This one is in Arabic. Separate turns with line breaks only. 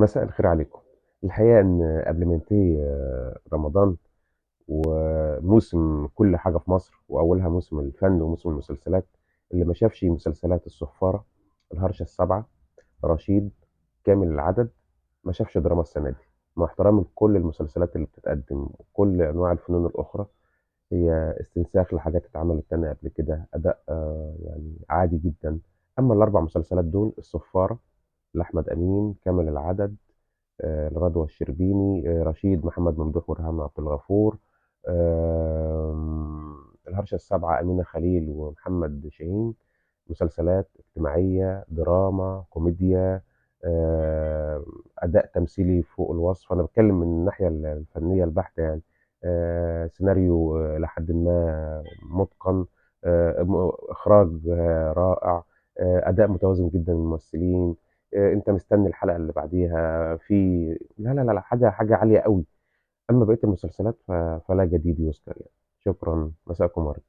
مساء الخير عليكم. الحقيقة إن قبل ما ينتهي رمضان وموسم كل حاجة في مصر وأولها موسم الفن وموسم المسلسلات، اللي ما شافش مسلسلات الصفارة، الهرشة السابعة، رشيد، كامل العدد، ما شافش دراما السنة دي. مع احترامي لكل المسلسلات اللي بتتقدم وكل أنواع الفنون الأخرى، هي استنساخ لحاجات اتعملت تاني قبل كده، أداء يعني عادي جدا. أما الأربع مسلسلات دول: الصفارة لأحمد أمين، كامل العدد الغدوة الشربيني، رشيد محمد ممدوح ورهام عبد الغفور، الهرشة السابعة أمينة خليل ومحمد شاهين. مسلسلات اجتماعية، دراما، كوميديا، أداء تمثيلي فوق الوصف. أنا بتكلم من الناحية الفنية البحتة يعني. سيناريو لحد ما متقن، إخراج رائع، أداء متوازن جدا من الممثلين. أنت مستني الحلقة اللي بعديها في. لا لا لا لا، حاجة عالية قوي. أما بقية المسلسلات فلا جديد يذكر يعني. شكرا، مساءكم ورد.